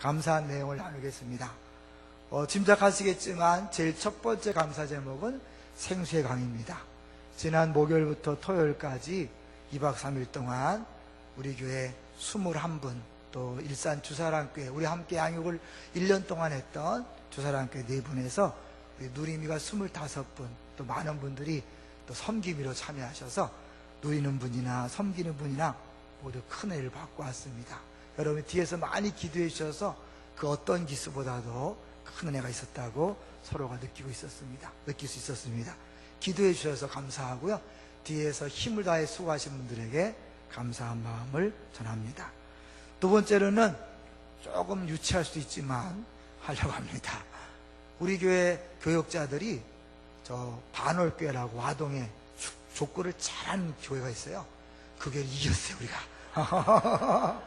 감사한 내용을 나누겠습니다. 짐작하시겠지만 제일 첫 번째 감사 제목은 생수의 강입니다. 지난 목요일부터 토요일까지 2박 3일 동안 우리 교회 21분, 또 일산 주사랑교회 우리 함께 양육을 1년 동안 했던 주사랑교회 4분에서 우리 누리미가 25분, 또 많은 분들이 또 섬기미로 참여하셔서 누리는 분이나 섬기는 분이나 모두 큰 은혜를 받고 왔습니다. 여러분 뒤에서 많이 기도해 주셔서 그 어떤 기수보다도 큰 은혜가 있었다고 서로가 느낄 수 있었습니다. 기도해 주셔서 감사하고요, 뒤에서 힘을 다해 수고하신 분들에게 감사한 마음을 전합니다. 두 번째로는 조금 유치할 수도 있지만 하려고 합니다. 우리 교회 교역자들이 저 반월교회라고 화동에 족구를 잘하는 교회가 있어요. 그 교회를 이겼어요, 우리가.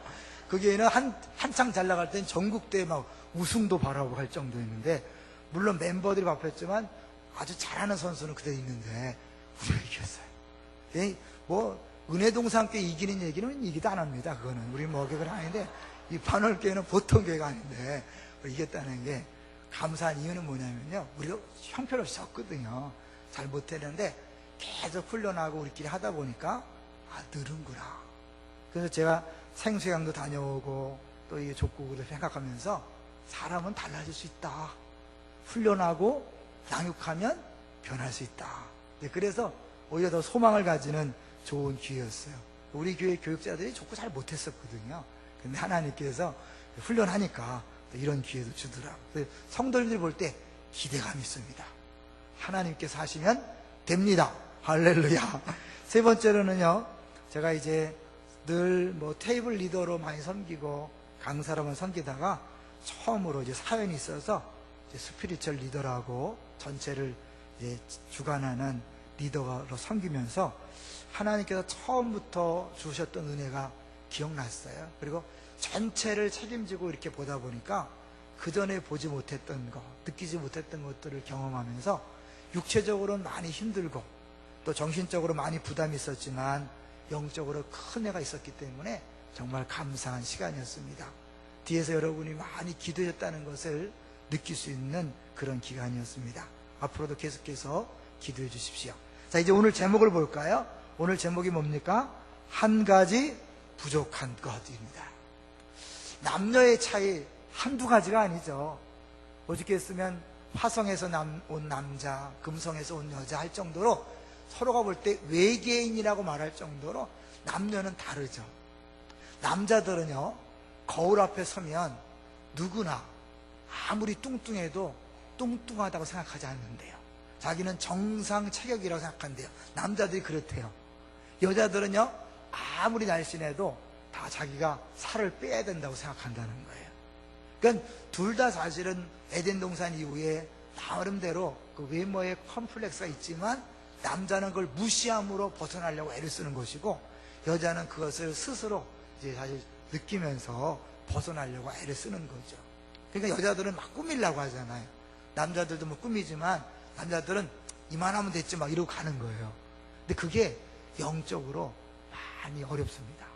그 교회는 한창 잘 나갈 땐 전국대회 막 우승도 바라고 할 정도였는데, 물론 멤버들이 바뀌었지만 아주 잘하는 선수는 그대로 있는데 우리가 이겼어요. 뭐 은혜동산교회 이기는 얘기는 이기도 안 합니다. 그거는 우리 그건 아닌데, 이 반월교회는 보통 교회가 아닌데 이겼다는 게 감사한 이유는 뭐냐면요, 우리가 형편없이 졌거든요. 잘 못했는데 계속 훈련하고 우리끼리 하다 보니까 느는구나. 그래서 제가 생수양도 다녀오고 또 이 족구를 생각하면서 사람은 달라질 수 있다. 훈련하고 양육하면 변할 수 있다. 그래서 오히려 더 소망을 가지는 좋은 기회였어요. 우리 교회 교육자들이 족구 잘 못했었거든요. 근데 하나님께서 훈련하니까 이런 기회도 주더라고요. 성도님들 볼 때 기대감이 있습니다. 하나님께서 하시면 됩니다. 할렐루야. 세 번째로는요, 제가 이제 늘 테이블 리더로 많이 섬기고 강사로만 섬기다가 처음으로 이제 사연이 있어서 이제 스피리추얼 리더라고 전체를 이제 주관하는 리더로 섬기면서 하나님께서 처음부터 주셨던 은혜가 기억났어요. 그리고 전체를 책임지고 이렇게 보다 보니까 그 전에 보지 못했던 것, 느끼지 못했던 것들을 경험하면서 육체적으로는 많이 힘들고 또 정신적으로 많이 부담이 있었지만 영적으로 큰 은혜가 있었기 때문에 정말 감사한 시간이었습니다. 뒤에서 여러분이 많이 기도했다는 것을 느낄 수 있는 그런 기간이었습니다. 앞으로도 계속해서 기도해 주십시오. 자, 이제 오늘 제목을 볼까요? 오늘 제목이 뭡니까? 한 가지 부족한 것입니다. 남녀의 차이 한두 가지가 아니죠. 어저께 했으면 화성에서 온 남자, 금성에서 온 여자 할 정도로 서로가 볼 때 외계인이라고 말할 정도로 남녀는 다르죠. 남자들은요, 거울 앞에 서면 누구나 아무리 뚱뚱해도 뚱뚱하다고 생각하지 않는데요. 자기는 정상 체격이라고 생각한대요. 남자들이 그렇대요. 여자들은요, 아무리 날씬해도 다 자기가 살을 빼야 된다고 생각한다는 거예요. 그러니까 둘 다 사실은 에덴 동산 이후에 나름대로 그 외모에 컴플렉스가 있지만 남자는 그걸 무시함으로 벗어나려고 애를 쓰는 것이고, 여자는 그것을 스스로 이제 사실 느끼면서 벗어나려고 애를 쓰는 거죠. 그러니까 여자들은 막 꾸미려고 하잖아요. 남자들도 뭐 꾸미지만 남자들은 이만하면 됐지 막 이러고 가는 거예요. 근데 그게 영적으로 많이 어렵습니다.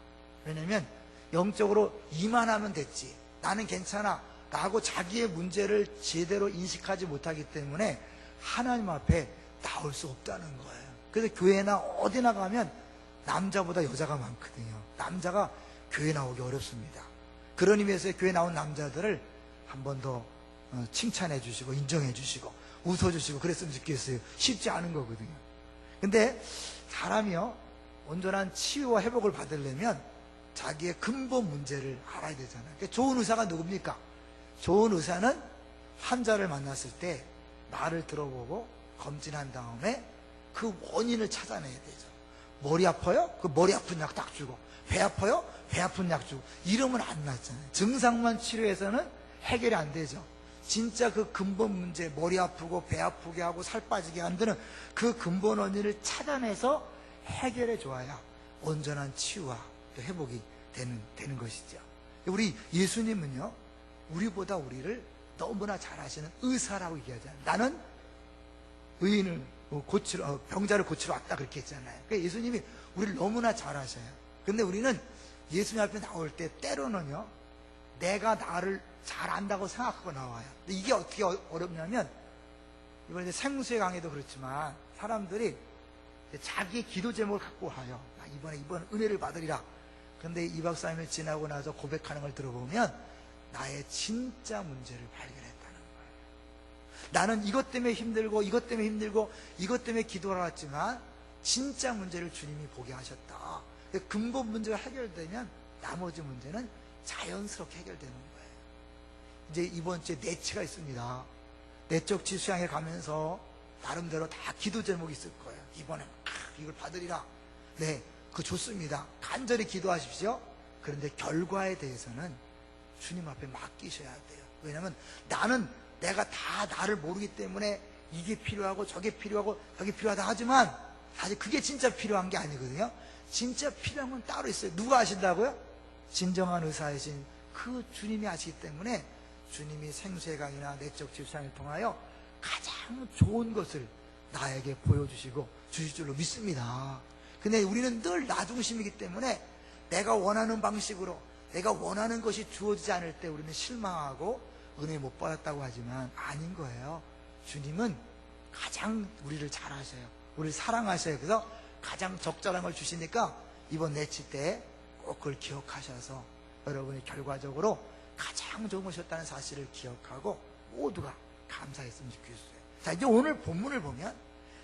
왜냐면 영적으로 이만하면 됐지, 나는 괜찮아 라고 자기의 문제를 제대로 인식하지 못하기 때문에 하나님 앞에 나올 수 없다는 거예요. 그래서 교회나 어디나 가면 남자보다 여자가 많거든요. 남자가 교회 나오기 어렵습니다. 그런 의미에서 교회 나온 남자들을 한 번 더 칭찬해 주시고 인정해 주시고 웃어주시고 그랬으면 좋겠어요. 쉽지 않은 거거든요. 근데 사람이요, 온전한 치유와 회복을 받으려면 자기의 근본 문제를 알아야 되잖아요. 그러니까 좋은 의사가 누굽니까? 좋은 의사는 환자를 만났을 때 말을 들어보고 검진한 다음에 그 원인을 찾아내야 되죠. 머리 아파요? 그 머리 아픈 약 딱 주고, 배 아파요? 배 아픈 약 주고, 이러면 안 낫잖아요. 증상만 치료해서는 해결이 안 되죠. 진짜 그 근본 문제, 머리 아프고 배 아프게 하고 살 빠지게 만드는 그 근본 원인을 찾아내서 해결해 줘야 온전한 치유와 또 회복이 되는 것이죠. 우리 예수님은요, 우리보다 우리를 너무나 잘 아시는 의사라고 얘기하잖아요. 나는 의인을 병자를 고치러 왔다 그렇게 했잖아요. 그러니까 예수님이 우리를 너무나 잘 아셔요. 근데 우리는 예수님 앞에 나올 때 때로는요, 내가 나를 잘 안다고 생각하고 나와요. 근데 이게 어떻게 어렵냐면, 이번에 생수의 강의도 그렇지만 사람들이 자기의 기도 제목을 갖고 와요. 이번 은혜를 받으리라. 그런데 2박 3일 지나고 나서 고백하는 걸 들어보면 나의 진짜 문제를 발견했다는 거예요. 나는 이것 때문에 힘들고 이것 때문에 힘들고 이것 때문에 기도를 왔지만 진짜 문제를 주님이 보게 하셨다. 근본 문제가 해결되면 나머지 문제는 자연스럽게 해결되는 거예요. 이제 이번 주에 내치가 있습니다. 내적 지수양에 가면서 나름대로 다 기도 제목이 있을 거예요. 이번엔 이걸 받으리라. 네, 그거 좋습니다. 간절히 기도하십시오. 그런데 결과에 대해서는 주님 앞에 맡기셔야 돼요. 왜냐하면 내가 다 나를 모르기 때문에 이게 필요하고 저게 필요하고 저게 필요하다 하지만 사실 그게 진짜 필요한 게 아니거든요. 진짜 필요한 건 따로 있어요. 누가 아신다고요? 진정한 의사이신 그 주님이 아시기 때문에 주님이 생수의 강이나 내적 지수양을 통하여 가장 좋은 것을 나에게 보여주시고 주실 줄로 믿습니다. 근데 우리는 늘 나 중심이기 때문에 내가 원하는 방식으로 내가 원하는 것이 주어지지 않을 때 우리는 실망하고 은혜 못 받았다고 하지만 아닌 거예요. 주님은 가장 우리를 잘 아셔요. 우리를 사랑하셔요. 그래서 가장 적절한 걸 주시니까 이번 내치 때 꼭 그걸 기억하셔서 여러분이 결과적으로 가장 좋은 것이었다는 사실을 기억하고 모두가 감사했으면 좋겠어요. 자, 이제 오늘 본문을 보면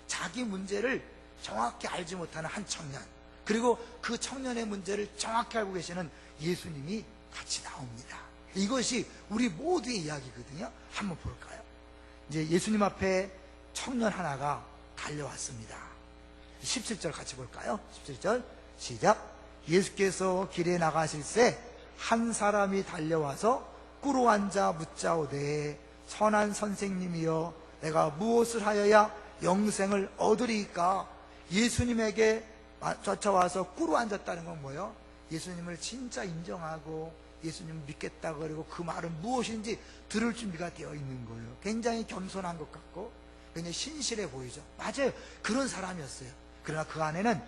자기 문제를 정확히 알지 못하는 한 청년, 그리고 그 청년의 문제를 정확히 알고 계시는 예수님이 같이 나옵니다. 이것이 우리 모두의 이야기거든요. 한번 볼까요? 이제 예수님 앞에 청년 하나가 달려왔습니다. 17절 같이 볼까요? 17절 시작. 예수께서 길에 나가실 새 한 사람이 달려와서 꿇어 앉아 묻자오되 선한 선생님이여 내가 무엇을 하여야 영생을 얻으리이까? 예수님에게 쫓아와서 꿇어 앉았다는 건 뭐예요? 예수님을 진짜 인정하고 예수님을 믿겠다고 그러고 그 말은 무엇인지 들을 준비가 되어 있는 거예요. 굉장히 겸손한 것 같고 굉장히 신실해 보이죠. 맞아요. 그런 사람이었어요. 그러나 그 안에는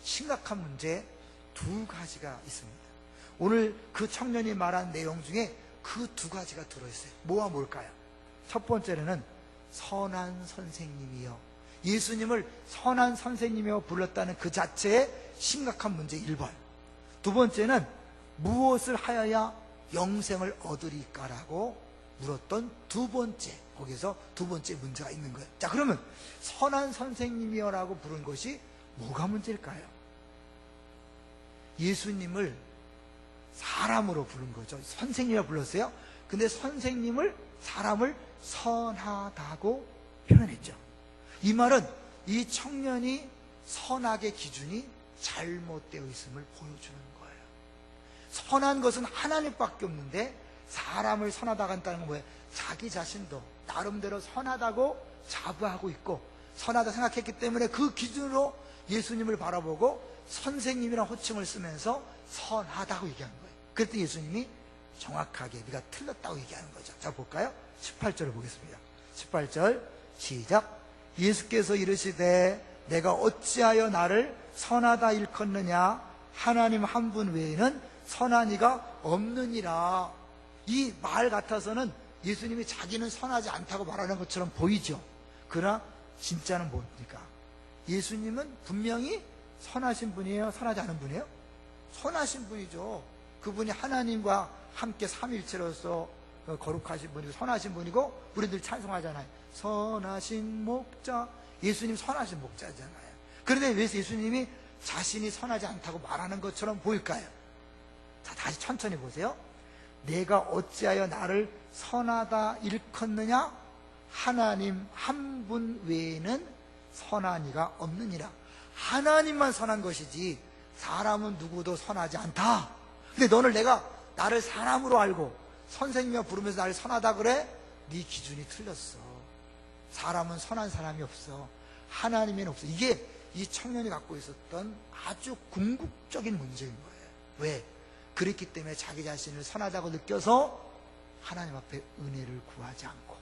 심각한 문제 두 가지가 있습니다. 오늘 그 청년이 말한 내용 중에 그 두 가지가 들어있어요. 뭐와 뭘까요? 첫 번째는 선한 선생님이요. 예수님을 선한 선생님이여 불렀다는 그 자체의 심각한 문제 1번. 두 번째는 무엇을 하여야 영생을 얻으리까라고 물었던 두 번째, 거기서 두 번째 문제가 있는 거예요. 자, 그러면 선한 선생님이여 라고 부른 것이 뭐가 문제일까요? 예수님을 사람으로 부른 거죠. 선생님이라고 불렀어요. 근데 선생님을, 사람을 선하다고 표현했죠. 이 말은 이 청년이 선악의 기준이 잘못되어 있음을 보여주는 거예요. 선한 것은 하나님밖에 없는데 사람을 선하다고 한다는 건 뭐예요? 자기 자신도 나름대로 선하다고 자부하고 있고 선하다 생각했기 때문에 그 기준으로 예수님을 바라보고 선생님이라는 호칭을 쓰면서 선하다고 얘기한 거예요. 그랬더니 예수님이 정확하게 네가 틀렸다고 얘기하는 거죠. 자, 볼까요? 18절을 보겠습니다. 18절 시작. 예수께서 이르시되 내가 어찌하여 나를 선하다 일컫느냐? 하나님 한 분 외에는 선한 이가 없느니라. 이 말 같아서는 예수님이 자기는 선하지 않다고 말하는 것처럼 보이죠. 그러나 진짜는 뭡니까? 예수님은 분명히 선하신 분이에요? 선하지 않은 분이에요? 선하신 분이죠. 그분이 하나님과 함께 삼위일체로서 거룩하신 분이고 선하신 분이고 우리들 찬송하잖아요. 선하신 목자. 예수님 선하신 목자잖아요. 그런데 왜 예수님이 자신이 선하지 않다고 말하는 것처럼 보일까요? 자, 다시 천천히 보세요. 내가 어찌하여 나를 선하다 일컫느냐? 하나님 한 분 외에는 선한 이가 없느니라. 하나님만 선한 것이지 사람은 누구도 선하지 않다. 근데 내가 나를 사람으로 알고 선생님이라 부르면서 나를 선하다 그래? 네 기준이 틀렸어. 사람은 선한 사람이 없어. 하나님에는 없어. 이게 이 청년이 갖고 있었던 아주 궁극적인 문제인 거예요. 왜? 그랬기 때문에 자기 자신을 선하다고 느껴서 하나님 앞에 은혜를 구하지 않고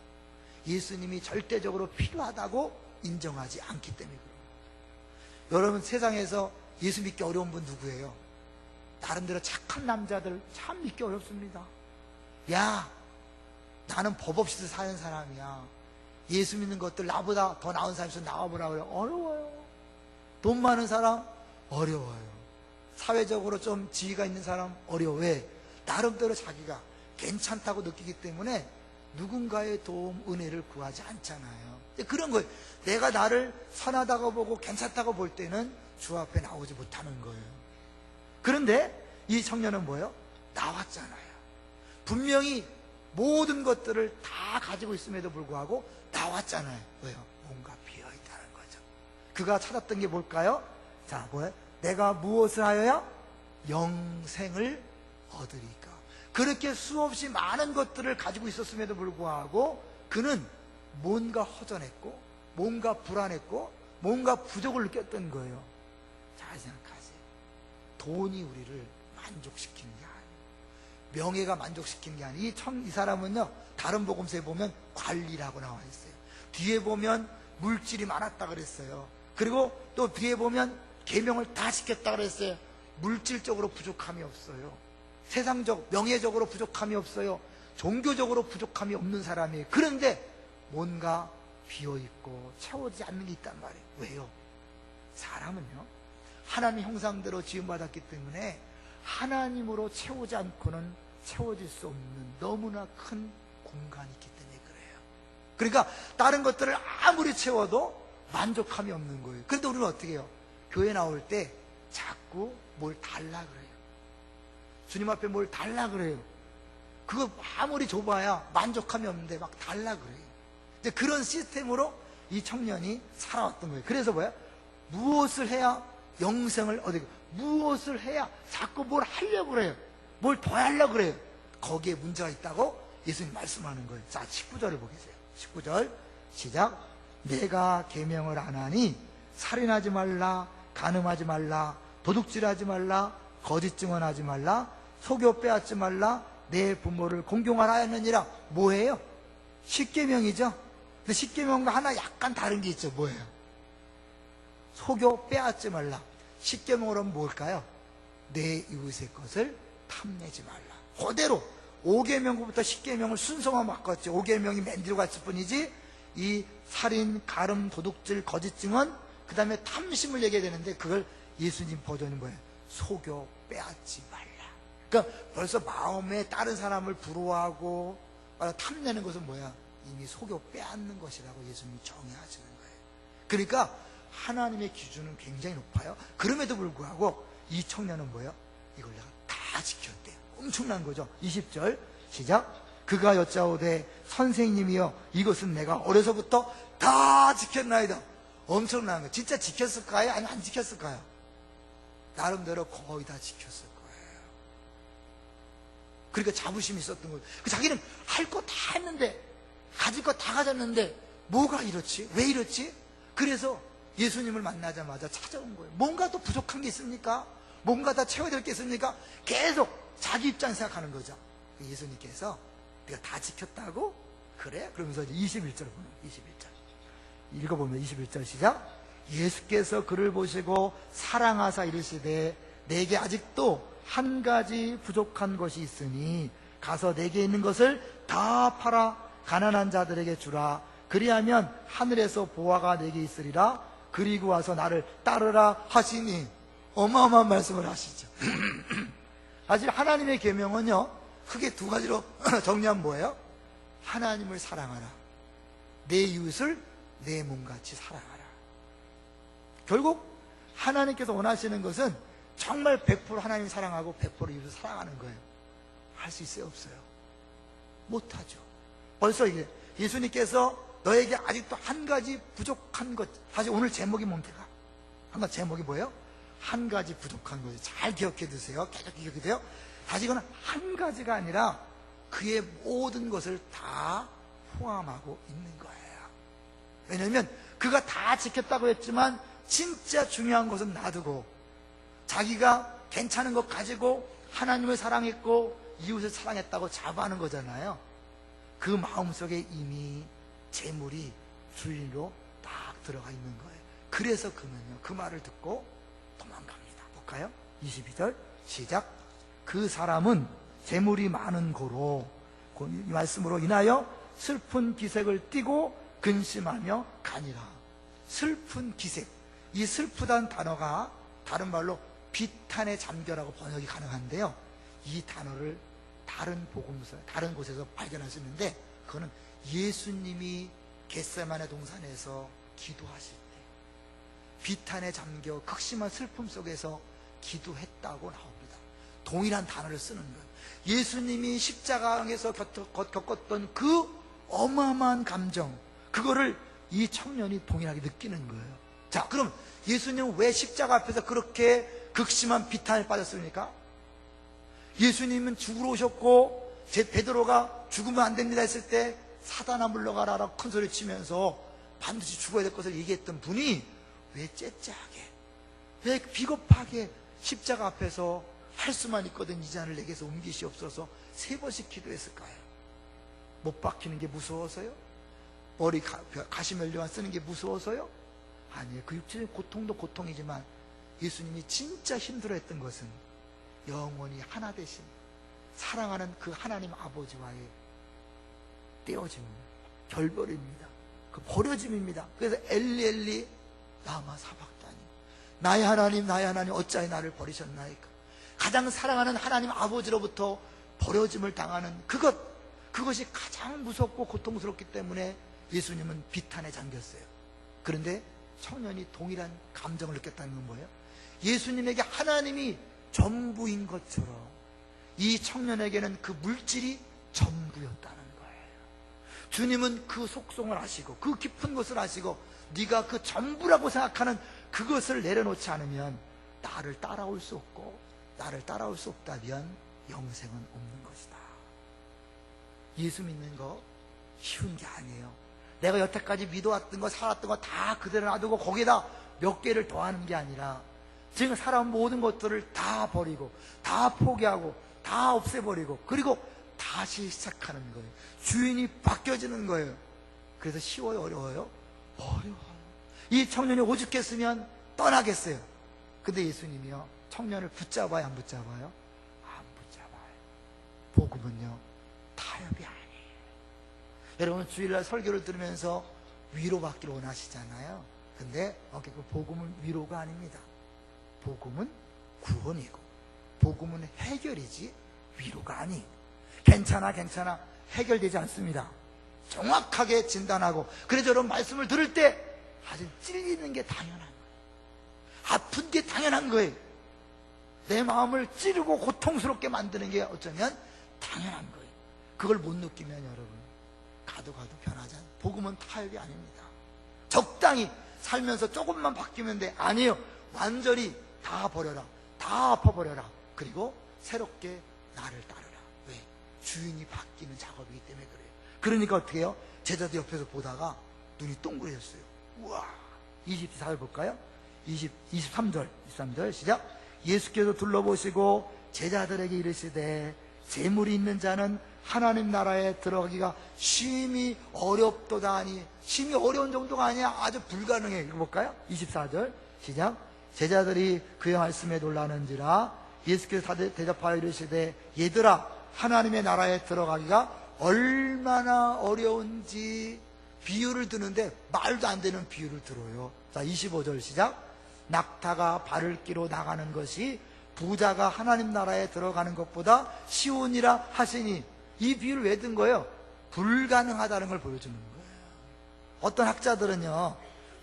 예수님이 절대적으로 필요하다고 인정하지 않기 때문에 그런 거예요. 여러분, 세상에서 예수 믿기 어려운 분 누구예요? 나름대로 착한 남자들 참 믿기 어렵습니다. 야, 나는 법 없이도 사는 사람이야. 예수 믿는 것들 나보다 더 나은 사람이 있으면 나와보라 그래. 어려워요. 돈 많은 사람 어려워요. 사회적으로 좀 지위가 있는 사람 어려워. 왜? 나름대로 자기가 괜찮다고 느끼기 때문에 누군가의 도움, 은혜를 구하지 않잖아요. 그런 거예요. 내가 나를 선하다고 보고 괜찮다고 볼 때는 주 앞에 나오지 못하는 거예요. 그런데 이 청년은 뭐예요? 나왔잖아요. 분명히 모든 것들을 다 가지고 있음에도 불구하고 나왔잖아요. 왜요? 뭔가 비어있다는 거죠. 그가 찾았던 게 뭘까요? 자, 뭐예요? 내가 무엇을 하여야 영생을 얻으리까. 그렇게 수없이 많은 것들을 가지고 있었음에도 불구하고 그는 뭔가 허전했고 뭔가 불안했고 뭔가 부족을 느꼈던 거예요. 잘 생각하세요. 돈이 우리를 만족시키는 게 아니에요. 명예가 만족시키는 게 아니에요. 이 사람은요, 다른 복음서에 보면 관리라고 나와 있어요. 뒤에 보면 물질이 많았다 그랬어요. 그리고 또 뒤에 보면 계명을 다 지켰다 그랬어요. 물질적으로 부족함이 없어요. 세상적, 명예적으로 부족함이 없어요. 종교적으로 부족함이 없는 사람이에요. 그런데 뭔가 비어있고 채워지지 않는 게 있단 말이에요. 왜요? 사람은요, 하나님 형상대로 지음받았기 때문에 하나님으로 채우지 않고는 채워질 수 없는 너무나 큰 공간이 있기 때문에 그래요. 그러니까 다른 것들을 아무리 채워도 만족함이 없는 거예요. 그런데 우리는 어떻게 해요? 교회 나올 때 자꾸 뭘 달라 그래요. 주님 앞에 뭘 달라 그래요. 그거 아무리 좁아야 만족함이 없는데 막 달라 그래요. 이제 그런 시스템으로 이 청년이 살아왔던 거예요. 그래서 뭐야? 무엇을 해야 영생을 얻을까? 무엇을 해야 자꾸 뭘 하려고 그래요. 뭘 더 하려고 그래요. 거기에 문제가 있다고 예수님 말씀하는 거예요. 자, 19절을 보겠어요. 19절 시작. 내가 계명을 안 하니 살인하지 말라, 간음하지 말라, 도둑질하지 말라, 거짓 증언하지 말라, 속여 빼앗지 말라, 내 부모를 공경하라 하였느니라. 뭐예요? 십계명이죠. 근데 십계명과 하나 약간 다른 게 있죠. 뭐예요? 속여 빼앗지 말라. 십계명으로 뭘까요? 내 이웃의 것을 탐내지 말라. 그대로 5계명부터 10계명을 순서만 바꿨죠. 5계명이 맨 뒤로 갔을 뿐이지 이 살인, 가름, 도둑질, 거짓 증언, 그 다음에 탐심을 얘기해야 되는데 그걸 예수님 버전이 뭐예요? 속여 빼앗지 말라. 그러니까 벌써 마음에 다른 사람을 부러워하고 탐내는 것은 뭐야? 이미 속여 빼앗는 것이라고 예수님이 정의하시는 거예요. 그러니까 하나님의 기준은 굉장히 높아요. 그럼에도 불구하고 이 청년은 뭐예요? 이걸 내가 다 지켰대요. 엄청난 거죠. 20절 시작. 그가 여짜오되 선생님이여 이것은 내가 어려서부터 다 지켰나이다. 엄청난 거예요. 진짜 지켰을까요? 아니면 안 지켰을까요? 나름대로 거의 다 지켰을 거예요. 그러니까 자부심이 있었던 거예요. 자기는 할 거 다 했는데, 가질 거 다 가졌는데 뭐가 이렇지? 왜 이렇지? 그래서 예수님을 만나자마자 찾아온 거예요. 뭔가 또 부족한 게 있습니까? 뭔가 다 채워야 될 게 있습니까? 계속 자기 입장 생각하는 거죠. 예수님께서 내가 다 지켰다고? 그래? 그러면서 이제 21절 보면 21절 읽어보면 21절 시작. 예수께서 그를 보시고 사랑하사 이르시되 내게 아직도 한 가지 부족한 것이 있으니 가서 내게 있는 것을 다 팔아 가난한 자들에게 주라. 그리하면 하늘에서 보화가 내게 있으리라. 그리고 와서 나를 따르라 하시니. 어마어마한 말씀을 하시죠. 사실 하나님의 계명은요 크게 두 가지로 정리하면 뭐예요? 하나님을 사랑하라, 내 이웃을 내 몸같이 사랑하라. 결국 하나님께서 원하시는 것은 정말 100% 하나님 사랑하고 100% 이웃을 사랑하는 거예요. 할 수 있어요? 없어요? 못하죠. 벌써 이게 예수님께서 너에게 아직도 한 가지 부족한 것, 사실 오늘 제목이 뭡니까? 한 가지 제목이 뭐예요? 한 가지 부족한 거예요. 잘 기억해 두세요. 계속 기억해 두세요. 사실 이건 한 가지가 아니라 그의 모든 것을 다 포함하고 있는 거예요. 왜냐하면 그가 다 지켰다고 했지만 진짜 중요한 것은 놔두고 자기가 괜찮은 것 가지고 하나님을 사랑했고 이웃을 사랑했다고 자부하는 거잖아요. 그 마음속에 이미 재물이 주인으로 딱 들어가 있는 거예요. 그래서 그는요 그 말을 듣고 도망갑니다. 볼까요? 22절 시작. 그 사람은 재물이 많은 고로 이 말씀으로 인하여 슬픈 기색을 띠고 근심하며 가니라. 슬픈 기색, 이 슬프다는 단어가 다른 말로 비탄에 잠겨라고 번역이 가능한데요, 이 단어를 다른 복음서, 다른 곳에서 발견할 수 있는데, 그거는 예수님이 겟세마네 동산에서 기도하실 때 비탄에 잠겨 극심한 슬픔 속에서 기도했다고 나옵니다. 동일한 단어를 쓰는 거예요. 예수님이 십자가에서 겪었던 그 어마어마한 감정, 그거를 이 청년이 동일하게 느끼는 거예요. 자, 그럼 예수님은 왜 십자가 앞에서 그렇게 극심한 비탄에 빠졌습니까? 예수님은 죽으러 오셨고, 베드로가 죽으면 안 됩니다 했을 때 사단아 물러가라 라고 큰 소리 치면서 반드시 죽어야 될 것을 얘기했던 분이 왜 째째하게, 왜 비겁하게 십자가 앞에서 할 수만 있거든 이 잔을 내게서 옮기시옵소서 3번씩 기도했을까요? 못 박히는 게 무서워서요? 머리 가시면류관 쓰는 게 무서워서요? 아니에요. 그 육체적인 고통도 고통이지만 예수님이 진짜 힘들어했던 것은 영원히 하나 되신 사랑하는 그 하나님 아버지와의 떼어짐입니다. 결별입니다. 그 버려짐입니다. 그래서 엘리 라마 사박다니, 나의 하나님 어찌하여 나를 버리셨나이까. 가장 사랑하는 하나님 아버지로부터 버려짐을 당하는 그것이 가장 무섭고 고통스럽기 때문에 예수님은 비탄에 잠겼어요. 그런데 청년이 동일한 감정을 느꼈다는 건 뭐예요? 예수님에게 하나님이 전부인 것처럼 이 청년에게는 그 물질이 전부였다는 거예요. 주님은 그 속성을 아시고 그 깊은 것을 아시고 네가 그 전부라고 생각하는 그것을 내려놓지 않으면 나를 따라올 수 없고, 나를 따라올 수 없다면 영생은 없는 것이다. 예수 믿는 거 쉬운 게 아니에요. 내가 여태까지 믿어왔던 거, 살았던 거 다 그대로 놔두고 거기에다 몇 개를 더하는 게 아니라 지금 살아온 모든 것들을 다 버리고 다 포기하고 다 없애버리고 그리고 다시 시작하는 거예요. 주인이 바뀌어지는 거예요. 그래서 쉬워요, 어려워요? 어려워요. 이 청년이 오죽했으면 떠나겠어요. 근데 예수님이요, 청년을 붙잡아요, 안 붙잡아요? 안 붙잡아요. 복음은요, 타협이 아니에요. 여러분 주일날 설교를 들으면서 위로받기를 원하시잖아요. 근데 그 복음은 위로가 아닙니다. 복음은 구원이고 복음은 해결이지 위로가 아니에요. 괜찮아 해결되지 않습니다. 정확하게 진단하고, 그래서 여러분 말씀을 들을 때 아주 찔리는 게 당연한 거예요. 아픈 게 당연한 거예요. 내 마음을 찌르고 고통스럽게 만드는 게 어쩌면 당연한 거예요. 그걸 못 느끼면 여러분 가도 변하지 않아요. 복음은 타협이 아닙니다. 적당히 살면서 조금만 바뀌면 돼. 아니에요. 완전히 다 버려라, 다 엎어버려라. 그리고 새롭게 나를 따르라. 왜? 주인이 바뀌는 작업이기 때문에 그래요. 그러니까 어떻게 해요? 제자들 옆에서 보다가 눈이 동그래졌어요. 우와. 24절 볼까요? 23절 시작. 예수께서 둘러보시고 제자들에게 이르시되 재물이 있는 자는 하나님 나라에 들어가기가 심히 어렵도다 하니. 심히 어려운 정도가 아니야, 아주 불가능해. 이거 볼까요? 24절 시작. 제자들이 그의 말씀에 놀라는지라 예수께서 대답하여 이르시되 얘들아, 하나님의 나라에 들어가기가 얼마나 어려운지 비유를 드는데 말도 안 되는 비유를 들어요. 자, 25절 시작. 낙타가 발을 끼로 나가는 것이 부자가 하나님 나라에 들어가는 것보다 쉬우니라 하시니. 이 비유를 왜 든 거예요? 불가능하다는 걸 보여주는 거예요. 어떤 학자들은요,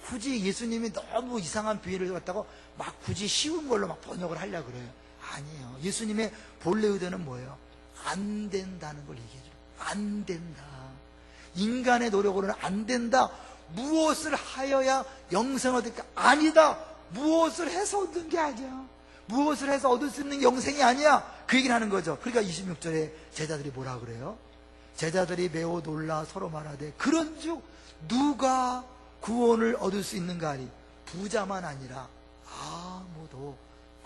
굳이 예수님이 너무 이상한 비유를 갖다고 막 굳이 쉬운 걸로 막 번역을 하려고 그래요. 아니에요. 예수님의 본래 의도는 뭐예요? 안 된다는 걸 얘기해 줘요. 안 된다. 인간의 노력으로는 안 된다. 무엇을 하여야 영생을 얻을까? 아니다. 무엇을 해서 얻는 게 아니야. 무엇을 해서 얻을 수 있는 영생이 아니야. 그 얘기를 하는 거죠. 그러니까 26절에 제자들이 뭐라 그래요? 제자들이 매우 놀라 서로 말하되 그런즉 누가 구원을 얻을 수 있는가 하니. 부자만 아니라 아무도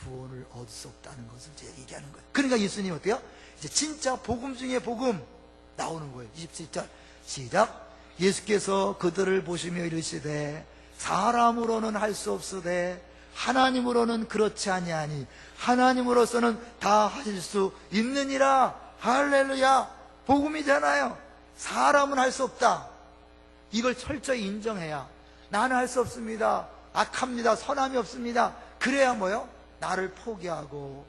구원을 얻을 수 없다는 것을 제가 얘기하는 거예요. 그러니까 예수님 어때요? 이제 진짜 복음 중에 복음 나오는 거예요. 27절 시작. 예수께서 그들을 보시며 이르시되 사람으로는 할 수 없으되 하나님으로는 그렇지 아니하니 하나님으로서는 다 하실 수 있느니라. 할렐루야. 복음이잖아요. 사람은 할 수 없다. 이걸 철저히 인정해야, 나는 할 수 없습니다, 악합니다, 선함이 없습니다, 그래야 뭐요? 나를 포기하고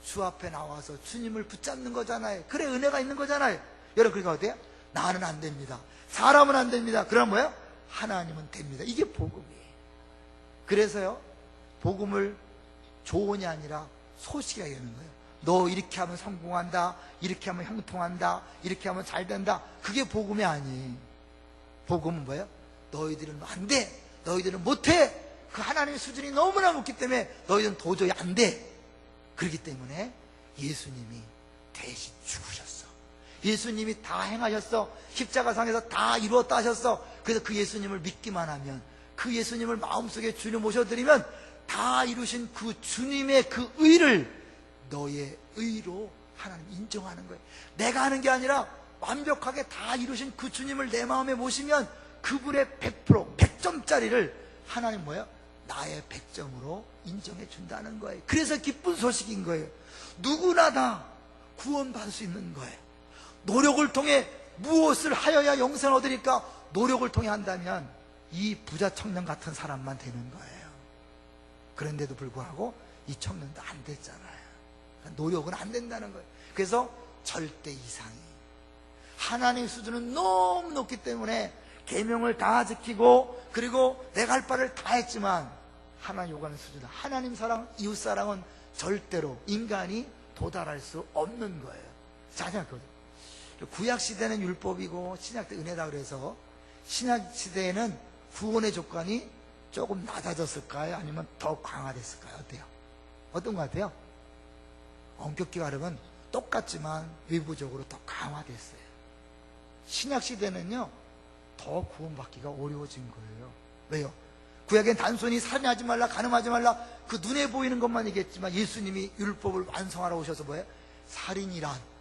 주 앞에 나와서 주님을 붙잡는 거잖아요. 그래 은혜가 있는 거잖아요. 여러분, 그러니까 어때요? 나는 안 됩니다, 사람은 안 됩니다, 그럼 뭐요? 하나님은 됩니다. 이게 복음이에요. 그래서요, 복음을 조언이 아니라 소식이라고 하는 거예요. 너 이렇게 하면 성공한다, 이렇게 하면 형통한다, 이렇게 하면 잘 된다. 그게 복음이 아니에요. 복음은 뭐예요? 너희들은 안 돼, 너희들은 못해. 그 하나님의 수준이 너무나 높기 때문에 너희들은 도저히 안 돼. 그렇기 때문에 예수님이 대신 죽으셨어. 예수님이 다 행하셨어. 십자가상에서 다 이루었다 하셨어. 그래서 그 예수님을 믿기만 하면, 그 예수님을 마음속에 주님 모셔드리면 다 이루신 그 주님의 그 의를 너의 의로 하나님 인정하는 거예요. 내가 하는 게 아니라 완벽하게 다 이루신 그 주님을 내 마음에 모시면 그분의 100%, 100점짜리를 하나님 뭐예요? 나의 100점으로 인정해 준다는 거예요. 그래서 기쁜 소식인 거예요. 누구나 다 구원받을 수 있는 거예요. 노력을 통해 무엇을 하여야 영생을 얻으니까, 노력을 통해 한다면 이 부자 청년 같은 사람만 되는 거예요. 그런데도 불구하고 이 청년도 안 됐잖아요. 노력은 안 된다는 거예요. 그래서 절대 이상이, 하나님의 수준은 너무 높기 때문에 계명을 다 지키고, 그리고 내가 할 바를 다 했지만 하나님 요구하는 수준은, 하나님 사랑, 이웃 사랑은 절대로 인간이 도달할 수 없는 거예요. 자, 생각해보세요. 구약 시대는 율법이고 신약 때 은혜다 그래서, 신약 시대에는 구원의 조건이 조금 낮아졌을까요? 아니면 더 강화됐을까요? 어때요? 어떤 것 같아요? 엄격히 말하면 똑같지만 외부적으로 더 강화됐어요. 신약 시대는요, 더 구원받기가 어려워진 거예요. 왜요? 구약엔 단순히 살인하지 말라, 간음하지 말라, 그 눈에 보이는 것만 얘기했지만, 예수님이 율법을 완성하러 오셔서 뭐예요? 살인이란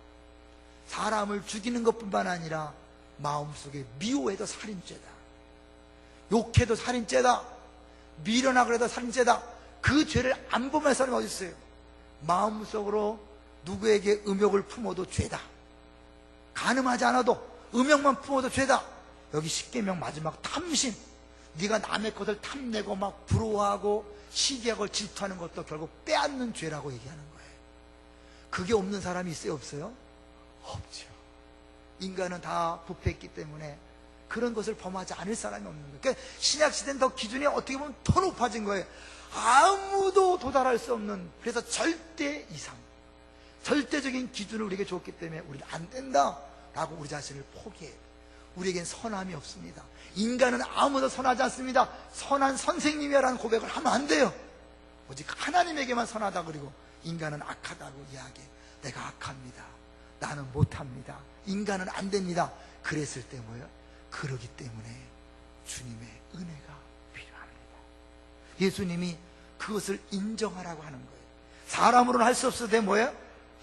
사람을 죽이는 것뿐만 아니라 마음속에 미워해도 살인죄다, 욕해도 살인죄다, 미련하고 그래도 살인죄다. 그 죄를 안 범할 사람이 어디 있어요? 마음속으로 누구에게 음욕을 품어도 죄다, 간음하지 않아도 음욕만 품어도 죄다. 여기 십계명 마지막 탐심, 네가 남의 것을 탐내고 막 부러워하고 시기하고 질투하는 것도 결국 빼앗는 죄라고 얘기하는 거예요. 그게 없는 사람이 있어요, 없어요? 없죠. 인간은 다 부패했기 때문에 그런 것을 범하지 않을 사람이 없는 거예요. 그러니까 신약시대는 더 기준이 어떻게 보면 더 높아진 거예요. 아무도 도달할 수 없는, 그래서 절대 이상, 절대적인 기준을 우리에게 줬기 때문에 우리는 안 된다 라고 우리 자신을 포기해요. 우리에겐 선함이 없습니다. 인간은 아무도 선하지 않습니다. 선한 선생님이야 라는 고백을 하면 안 돼요. 오직 하나님에게만 선하다, 그리고 인간은 악하다고 이야기해. 내가 악합니다, 나는 못합니다, 인간은 안 됩니다. 그랬을 때 뭐예요? 그러기 때문에 주님의 은혜가 필요합니다. 예수님이 그것을 인정하라고 하는 거예요. 사람으로는 할 수 없을 때 뭐예요?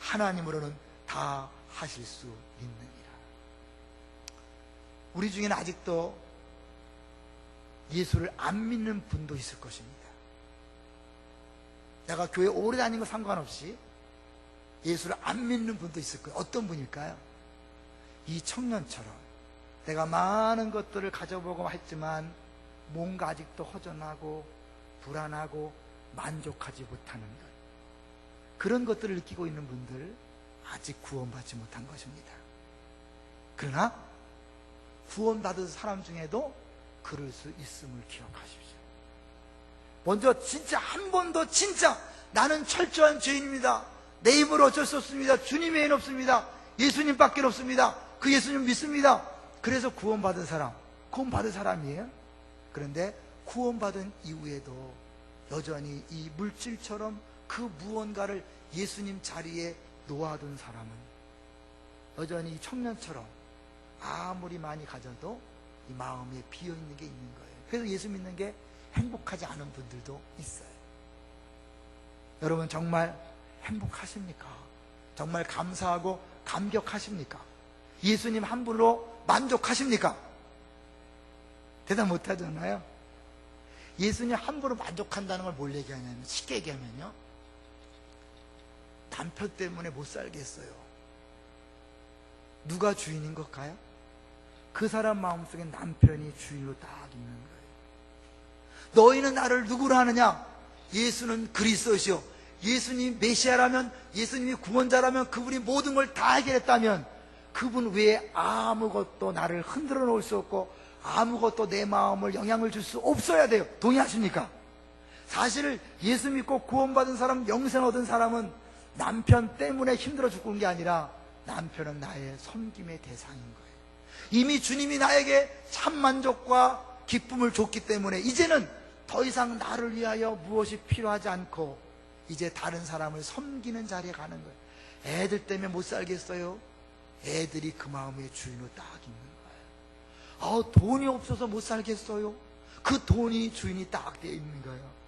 하나님으로는 다 하실 수 있느니라. 우리 중에는 아직도 예수를 안 믿는 분도 있을 것입니다. 내가 교회 오래 다닌 거 상관없이 예수를 안 믿는 분도 있을 거예요. 어떤 분일까요? 이 청년처럼 내가 많은 것들을 가져보고 했지만 뭔가 아직도 허전하고 불안하고 만족하지 못하는 것, 그런 것들을 느끼고 있는 분들, 아직 구원받지 못한 것입니다. 그러나 구원받은 사람 중에도 그럴 수 있음을 기억하십시오. 먼저 진짜 한 번도 진짜 나는 철저한 죄인입니다, 내 힘으로 어쩔 수 없습니다, 주님의 인 없습니다, 예수님밖에 없습니다, 그 예수님 믿습니다, 그래서 구원받은 사람, 구원받은 사람이에요. 그런데 구원받은 이후에도 여전히 이 물질처럼 그 무언가를 예수님 자리에 놓아둔 사람은 여전히 이 청년처럼 아무리 많이 가져도 이 마음에 비어있는 게 있는 거예요. 그래서 예수 믿는 게 행복하지 않은 분들도 있어요. 여러분 정말 행복하십니까? 정말 감사하고 감격하십니까? 예수님 한 분으로 만족하십니까? 대답 못하잖아요. 예수님 한 분으로 만족한다는 걸 뭘 얘기하냐면, 쉽게 얘기하면요, 남편 때문에 못 살겠어요, 누가 주인인 걸까요? 그 사람 마음속에 남편이 주인으로 딱 있는 거예요. 너희는 나를 누구로 하느냐? 예수는 그리스도시요, 예수님이 메시아라면, 예수님이 구원자라면, 그분이 모든 걸 다 해결했다면 그분 외에 아무것도 나를 흔들어 놓을 수 없고 아무것도 내 마음을 영향을 줄 수 없어야 돼요. 동의하십니까? 사실 예수 믿고 구원받은 사람, 영생 얻은 사람은 남편 때문에 힘들어 죽는 게 아니라 남편은 나의 섬김의 대상인 거예요. 이미 주님이 나에게 참 만족과 기쁨을 줬기 때문에 이제는 더 이상 나를 위하여 무엇이 필요하지 않고 이제 다른 사람을 섬기는 자리에 가는 거예요. 애들 때문에 못 살겠어요? 애들이 그 마음의 주인으로 딱 있는 거예요. 돈이 없어서 못 살겠어요? 그 돈이 주인이 딱 되어 있는 거예요.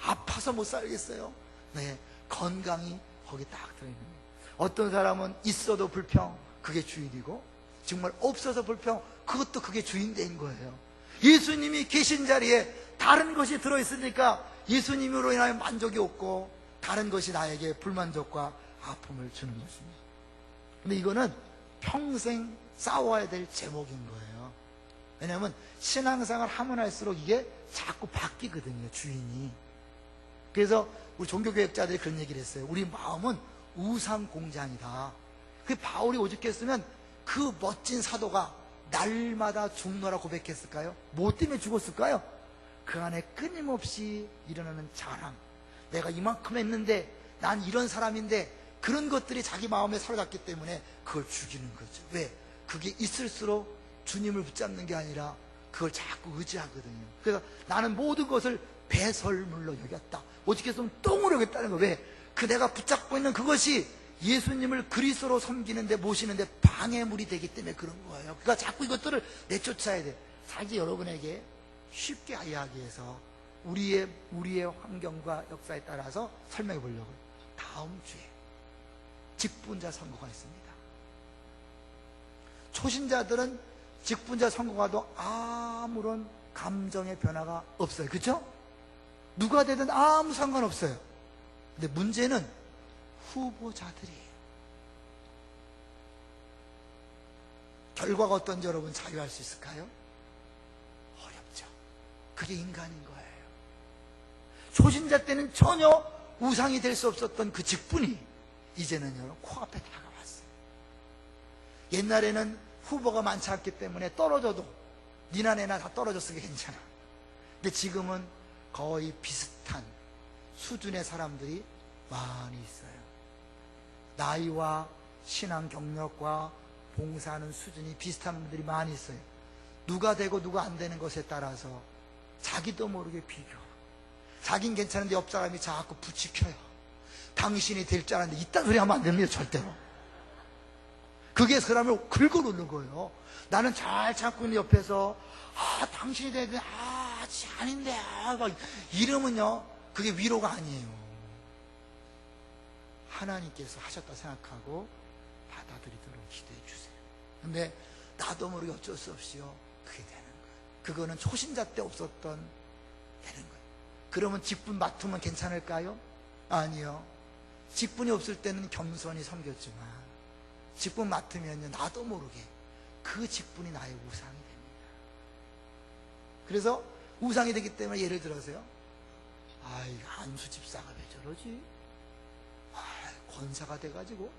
아파서 못 살겠어요? 네, 건강이 거기 딱 들어있는 거예요. 어떤 사람은 있어도 불평, 그게 주인이고, 정말 없어서 불평, 그것도 그게 주인 된 거예요. 예수님이 계신 자리에 다른 것이 들어있으니까 예수님으로 인하여 만족이 없고 다른 것이 나에게 불만족과 아픔을 주는 것입니다. 근데 이거는 평생 싸워야 될 제목인 거예요. 왜냐하면 신앙생활 하면 할수록 이게 자꾸 바뀌거든요, 주인이. 그래서 우리 종교교육자들이 그런 얘기를 했어요. 우리 마음은 우상 공장이다. 그 바울이 오죽했으면 그 멋진 사도가 날마다 죽노라 고백했을까요? 뭐 때문에 죽었을까요? 그 안에 끊임없이 일어나는 자랑, 내가 이만큼 했는데 난 이런 사람인데, 그런 것들이 자기 마음에 사로잡기 때문에 그걸 죽이는 거죠. 왜? 그게 있을수록 주님을 붙잡는 게 아니라 그걸 자꾸 의지하거든요. 그래서 나는 모든 것을 배설물로 여겼다. 오직했으면 똥으로 여겼다는 거예요. 왜? 그 내가 붙잡고 있는 그것이 예수님을 그리스도로 섬기는데, 모시는데 방해물이 되기 때문에 그런 거예요. 그러니까 자꾸 이것들을 내쫓아야 돼요. 사실 여러분에게 쉽게 이야기해서 우리의 환경과 역사에 따라서 설명해 보려고요. 다음 주에 직분자 선거가 있습니다. 초신자들은 직분자 선거가도 아무런 감정의 변화가 없어요. 그렇죠? 누가 되든 아무 상관없어요. 근데 문제는 후보자들이에요. 결과가 어떤지 여러분 자유할 수 있을까요? 어렵죠. 그게 인간인 거예요. 초신자 때는 전혀 우상이 될 수 없었던 그 직분이 이제는요, 코앞에 다가왔어요. 옛날에는 후보가 많지 않기 때문에 떨어져도 니나 내나 다 떨어졌으니까 괜찮아. 근데 지금은 거의 비슷한 수준의 사람들이 많이 있어요. 나이와 신앙 경력과 봉사하는 수준이 비슷한 분들이 많이 있어요. 누가 되고 누가 안 되는 것에 따라서 자기도 모르게 비교하고, 자긴 괜찮은데 옆 사람이 자꾸 부추겨요. 당신이 될 줄 알았는데 이딴 소리 하면 안 됩니다, 절대로. 그게 사람을 긁어놓는 거예요. 나는 잘 참고 있는 옆에서 당신이 되야 돼, 아닌데, 막 이러면요, 그게 위로가 아니에요. 하나님께서 하셨다 생각하고 받아들이도록 기도해 주세요. 근데 나도 모르게 어쩔 수 없이요, 그게 되는 거예요. 그거는 초신자 때 없었던 되는 거예요. 그러면 직분 맡으면 괜찮을까요? 아니요. 직분이 없을 때는 겸손히 섬겼지만 직분 맡으면요, 나도 모르게 그 직분이 나의 우상이 됩니다. 그래서 우상이 되기 때문에, 예를 들어서요, 안수 집사가 왜 저러지? 권사가 돼가지고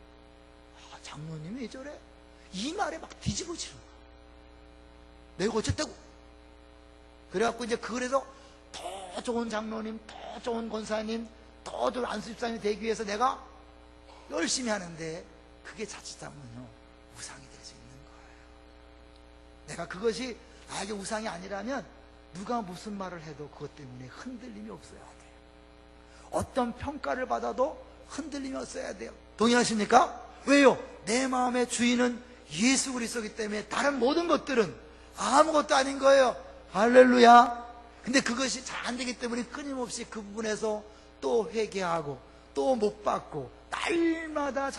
장로님이 왜 저래? 이 말에 막 뒤집어지는 거야. 내가 어쨌다고? 그래갖고 이제 그래서 더 좋은 장로님, 더 좋은 권사님, 더 좋은 안수 집사님이 되기 위해서 내가 열심히 하는데, 그게 자칫하면요, 우상이 될 수 있는 거예요. 내가 그것이 나에게 우상이 아니라면 누가 무슨 말을 해도 그것 때문에 흔들림이 없어야 돼요. 어떤 평가를 받아도 흔들림이 없어야 돼요. 동의하십니까? 왜요? 내 마음의 주인은 예수 그리스도이기 때문에 다른 모든 것들은 아무것도 아닌 거예요. 할렐루야. 근데 그것이 잘 안 되기 때문에 끊임없이 그 부분에서 또 회개하고 또 못 받고, 날마다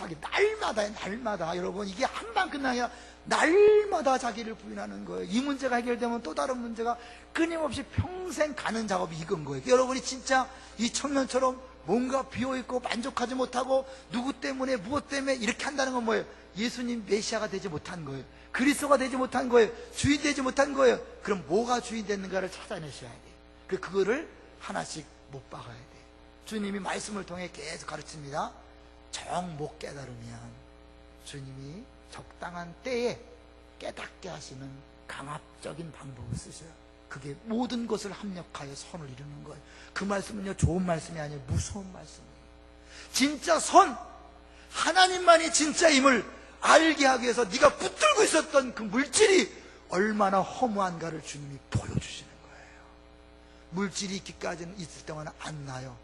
여러분, 이게 한방 끝나는 게 아니라 날마다 자기를 부인하는 거예요. 이 문제가 해결되면 또 다른 문제가 끊임없이 평생 가는 작업이 이건 거예요. 여러분이 진짜 이 청년처럼 뭔가 비어있고 만족하지 못하고 누구 때문에 무엇 때문에 이렇게 한다는 건 뭐예요? 예수님 메시아가 되지 못한 거예요. 그리스도가 되지 못한 거예요. 주인 되지 못한 거예요. 그럼 뭐가 주인 됐는가를 찾아내셔야 돼요. 그거를 하나씩 못 박아야 돼요. 주님이 말씀을 통해 계속 가르칩니다. 정 못 깨달으면 주님이 적당한 때에 깨닫게 하시는 강압적인 방법을 쓰셔요. 그게 모든 것을 합력하여 선을 이루는 거예요. 그 말씀은요, 좋은 말씀이 아니에요. 무서운 말씀이에요. 진짜 선, 하나님만이 진짜임을 알게 하기 위해서 네가 붙들고 있었던 그 물질이 얼마나 허무한가를 주님이 보여주시는 거예요. 물질이 있기까지는 있을 동안은 안 나요.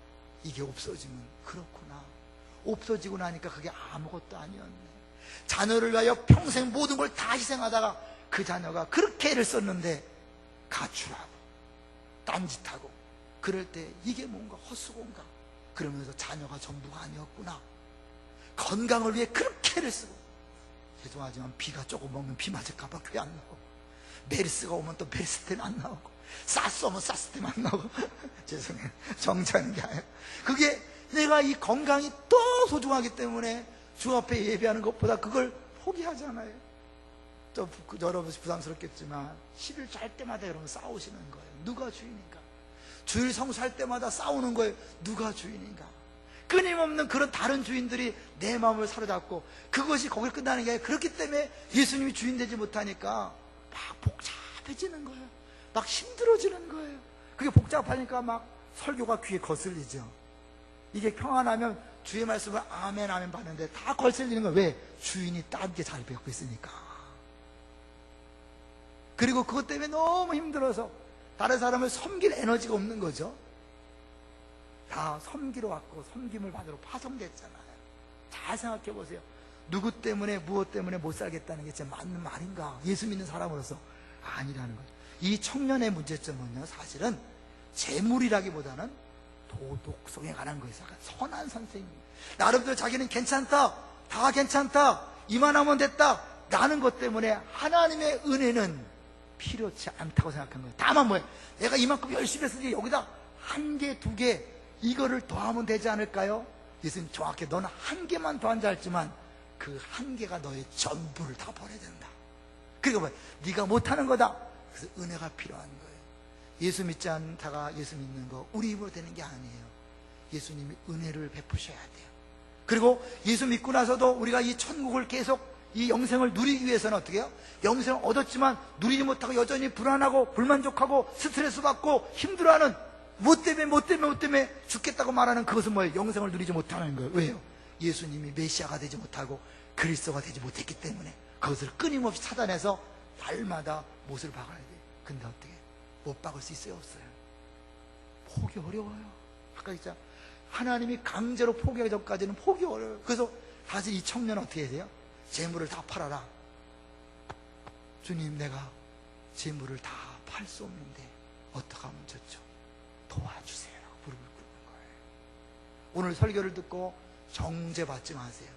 이게 없어지면 그렇구나. 없어지고 나니까 그게 아무것도 아니었네. 자녀를 위하여 평생 모든 걸 다 희생하다가 그 자녀가 그렇게 애를 썼는데 가출하고 딴짓하고 그럴 때 이게 뭔가 헛수고인가, 그러면서 자녀가 전부가 아니었구나. 건강을 위해 그렇게 애를 쓰고, 죄송하지만 비가 조금 먹는 비 맞을까봐 그게 안 나오고, 메르스가 오면 또 메르스 때문에 안 나오고, 사스 오면 사스 때문에 안 나오고 죄송해요. 정치하는 게 아니에요. 그게 내가 이 건강이 또 소중하기 때문에 주 앞에 예배하는 것보다 그걸 포기하잖아요. 또 여러분 부담스럽겠지만 10일 잘 때마다 여러분 싸우시는 거예요. 누가 주인인가? 주일 성수할 때마다 싸우는 거예요. 누가 주인인가? 끊임없는 그런 다른 주인들이 내 마음을 사로잡고, 그것이 거기를 끝나는 게 아니라, 그렇기 때문에 예수님이 주인 되지 못하니까 막 복잡해지는 거예요. 막 힘들어지는 거예요. 그게 복잡하니까 막 설교가 귀에 거슬리죠. 이게 평안하면 주의 말씀을 아멘 아멘 받는데 다 거슬리는 거예요. 왜? 주인이 딴 게 잘 배우고 있으니까. 그리고 그것 때문에 너무 힘들어서 다른 사람을 섬길 에너지가 없는 거죠. 다 섬기러 왔고 섬김을 받으러 파송됐잖아요. 잘 생각해 보세요. 누구 때문에 무엇 때문에 못 살겠다는 게 진짜 맞는 말인가? 예수 믿는 사람으로서 아니라는 거예요. 이 청년의 문제점은요, 사실은 재물이라기보다는 도덕성에 관한 거예요. 선한 선생님, 나름대로 자기는 괜찮다, 다 괜찮다, 이만하면 됐다 라는 것 때문에 하나님의 은혜는 필요치 않다고 생각한 거예요. 다만 뭐예요? 내가 이만큼 열심히 했으니 여기다 한 개, 두 개 이거를 더하면 되지 않을까요? 예수님 정확히 너는 한 개만 더한 자 알지만 그 한 개가 너의 전부를 다 버려야 된다. 그러니까 뭐예요? 네가 못하는 거다. 그래서 은혜가 필요한 거예요. 예수 믿지 않다가 예수 믿는 거 우리 입으로 되는 게 아니에요. 예수님이 은혜를 베푸셔야 돼요. 그리고 예수 믿고 나서도 우리가 이 천국을 계속 이 영생을 누리기 위해서는 어떻게 해요? 영생을 얻었지만 누리지 못하고 여전히 불안하고 불만족하고 스트레스 받고 힘들어하는, 뭐 때문에 죽겠다고 말하는 그것은 뭐예요? 영생을 누리지 못하는 거예요. 왜요? 예수님이 메시아가 되지 못하고 그리스도가 되지 못했기 때문에 그것을 끊임없이 찾아내서 날마다 못을 박아야 돼요. 근데 어떻게 못 박을 수 있어요? 없어요? 포기 어려워요. 아까 진짜 하나님이 강제로 포기하기 전까지는 포기 어려워요. 그래서 사실 이 청년은 어떻게 해야 돼요? 재물을 다 팔아라. 주님, 내가 재물을 다 팔 수 없는데 어떻게 하면 좋죠? 도와주세요. 무릎을 꿇는 거예요. 오늘 설교를 듣고 정죄받지 마세요.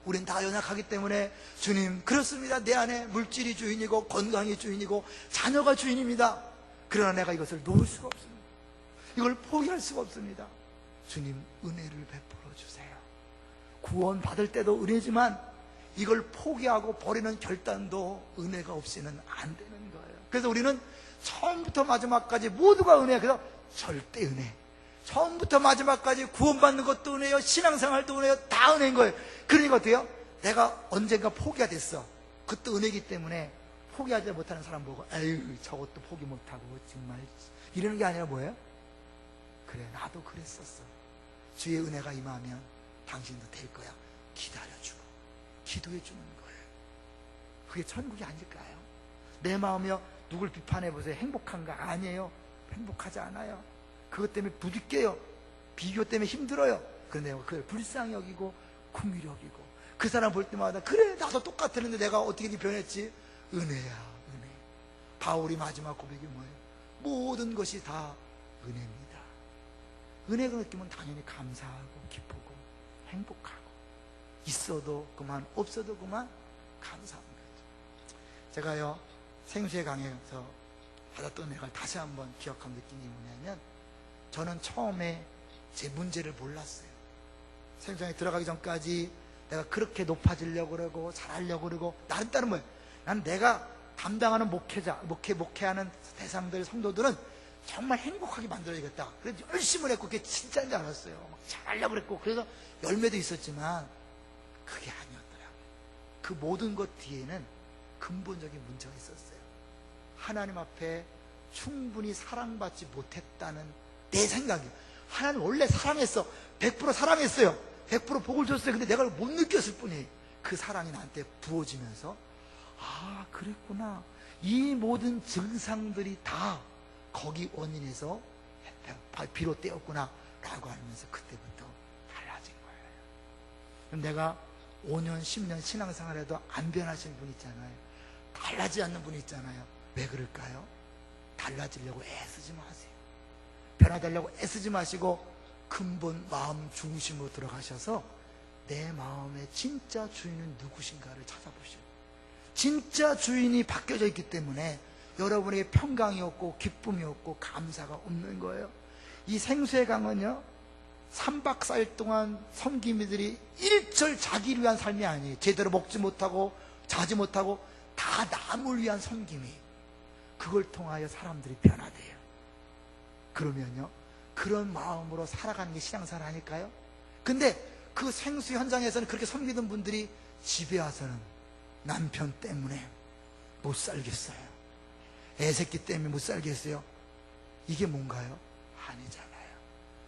우린 다 연약하기 때문에 주님, 그렇습니다. 내 안에 물질이 주인이고 건강이 주인이고 자녀가 주인입니다. 그러나 내가 이것을 놓을 수가 없습니다. 이걸 포기할 수가 없습니다. 주님, 은혜를 베풀어 주세요. 구원 받을 때도 은혜지만 이걸 포기하고 버리는 결단도 은혜가 없이는 안 되는 거예요. 그래서 우리는 처음부터 마지막까지 모두가 은혜예요. 그래서 절대 은혜. 처음부터 마지막까지 구원받는 것도 은혜요, 신앙생활도 은혜요, 다 은혜인 거예요. 그러니까 어때요? 내가 언젠가 포기가 됐어. 그것도 은혜이기 때문에 포기하지 못하는 사람 보고 에휴, 저것도 포기 못하고 정말 이러는 게 아니라 뭐예요? 그래, 나도 그랬었어. 주의 은혜가 임하면 당신도 될 거야. 기다려주고 기도해주는 거예요. 그게 천국이 아닐까요? 내 마음이요, 누굴 비판해보세요. 행복한가? 아니에요. 행복하지 않아요. 그것 때문에 부딪혀요. 비교 때문에 힘들어요. 그런데 그걸 불쌍히 여기고 긍휼히 여기고, 그 사람 볼 때마다 그래, 나도 똑같았는데 내가 어떻게 변했지? 은혜야, 은혜. 바울이 마지막 고백이 뭐예요? 모든 것이 다 은혜입니다. 은혜가 느끼면 당연히 감사하고 기쁘고 행복하고, 있어도 그만 없어도 그만 감사한 거죠. 제가요, 생수의 강에서 받았던 은혜를 다시 한번 기억하는 느낌이 뭐냐면, 저는 처음에 제 문제를 몰랐어요. 생수장에 들어가기 전까지 내가 그렇게 높아지려고 그러고 잘하려고 그러고 나는 따른 뭐예요? 난 내가 담당하는 목회하는 대상들, 성도들은 정말 행복하게 만들어야겠다. 그래서 열심을 했고 그게 진짜인 줄 알았어요. 막 잘하려고 그랬고 그래서 열매도 있었지만 그게 아니었더라고요. 그 모든 것 뒤에는 근본적인 문제가 있었어요. 하나님 앞에 충분히 사랑받지 못했다는 내 생각이에요. 하나님 원래 사랑했어. 100% 사랑했어요. 100% 복을 줬어요. 근데 내가 못 느꼈을 뿐이에요. 그 사랑이 나한테 부어지면서 아, 그랬구나. 이 모든 증상들이 다 거기 원인에서 비롯되었구나 라고 알면서 그때부터 달라진 거예요. 그럼 내가 5년, 10년 신앙생활에도 안 변하신 분 있잖아요. 달라지지 않는 분 있잖아요. 왜 그럴까요? 달라지려고 애쓰지 마세요. 변화되려고 애쓰지 마시고 근본 마음 중심으로 들어가셔서 내 마음의 진짜 주인은 누구신가를 찾아보시오. 진짜 주인이 바뀌어져 있기 때문에 여러분에게 평강이 없고 기쁨이 없고 감사가 없는 거예요. 이 생수의 강은요 3박 4일 동안 섬기미들이 일절 자기를 위한 삶이 아니에요. 제대로 먹지 못하고 자지 못하고 다 남을 위한 섬김이. 그걸 통하여 사람들이 변화돼요. 그러면요 그런 마음으로 살아가는 게 신앙생활 아닐까요? 근데 그 생수 현장에서는 그렇게 섬기던 분들이 집에 와서는 남편 때문에 못 살겠어요. 애새끼 때문에 못 살겠어요. 이게 뭔가요? 아니잖아요.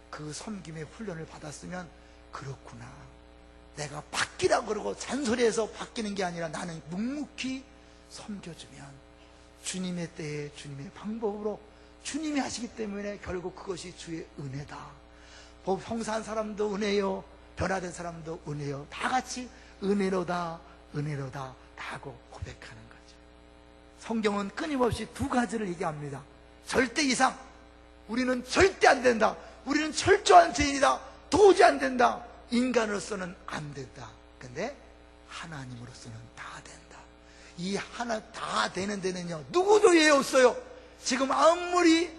그 섬김의 훈련을 받았으면 그렇구나. 내가 바뀌라고 그러고 잔소리해서 바뀌는 게 아니라 나는 묵묵히 섬겨주면 주님의 때에 주님의 방법으로 주님이 하시기 때문에 결국 그것이 주의 은혜다. 형사한 사람도 은혜요, 변화된 사람도 은혜요. 다 같이 은혜로다, 은혜로다 하고 고백하는 거죠. 성경은 끊임없이 두 가지를 얘기합니다. 절대 이상, 우리는 절대 안 된다. 우리는 철저한 죄인이다. 도저히 안 된다. 인간으로서는 안 된다. 근데 하나님으로서는 다 된다. 이 하나 다 되는 데는요 누구도 예외 없어요. 지금 아무리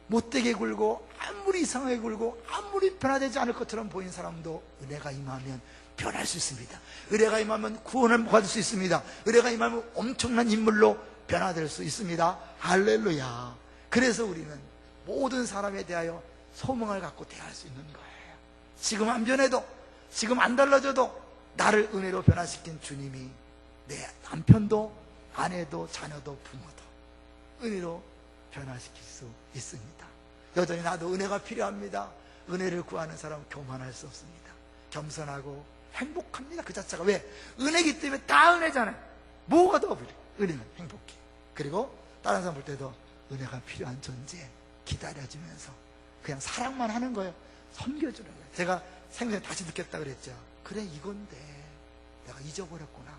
못되게 굴고 아무리 이상하게 굴고 아무리 변화되지 않을 것처럼 보이는 사람도 은혜가 임하면 변할 수 있습니다. 은혜가 임하면 구원을 받을 수 있습니다. 은혜가 임하면 엄청난 인물로 변화될 수 있습니다. 할렐루야. 그래서 우리는 모든 사람에 대하여 소망을 갖고 대할 수 있는 거예요. 지금 안 변해도, 지금 안 달라져도 나를 은혜로 변화시킨 주님이 내 남편도 아내도 자녀도 부모도 은혜로 변화시킬 수 있습니다. 여전히 나도 은혜가 필요합니다. 은혜를 구하는 사람은 교만할 수 없습니다. 겸손하고 행복합니다. 그 자체가. 왜? 은혜기 때문에 다 은혜잖아요. 뭐가 더 필요해? 은혜는 행복해. 그리고 다른 사람 볼 때도 은혜가 필요한 존재 기다려주면서 그냥 사랑만 하는 거예요. 섬겨주는 거예요. 제가 생전에 다시 느꼈다 그랬죠. 그래 이건데 내가 잊어버렸구나.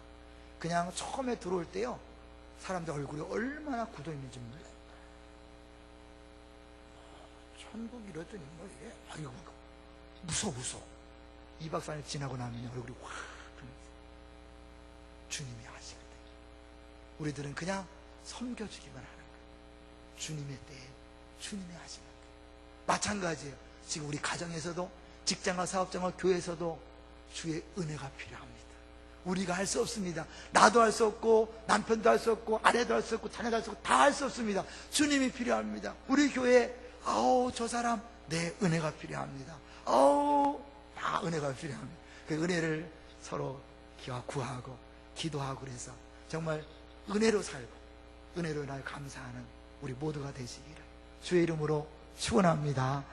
그냥 처음에 들어올 때요 사람들 얼굴이 얼마나 굳어있는지 몰라요. 천국 이러더니 뭐 이래. 아이고 무서워. 2박 3일 지나고 나면 얼굴이 확 그러면서 주님이 하시거든요. 우리들은 그냥 섬겨주기만 하는 거예요. 주님의 때에 주님이 하시는 거예요. 마찬가지예요. 지금 우리 가정에서도 직장과 사업장과 교회에서도 주의 은혜가 필요합니다. 우리가 할 수 없습니다. 나도 할 수 없고 남편도 할 수 없고 아내도 할 수 없고 자녀도 할 수 없고 다 할 수 없습니다. 주님이 필요합니다. 우리 교회에 저 사람 내 은혜가 필요합니다. 다 은혜가 필요합니다. 그 은혜를 서로 구하고 기도하고 그래서 정말 은혜로 살고 은혜로 날 감사하는 우리 모두가 되시기를 주의 이름으로 축원합니다.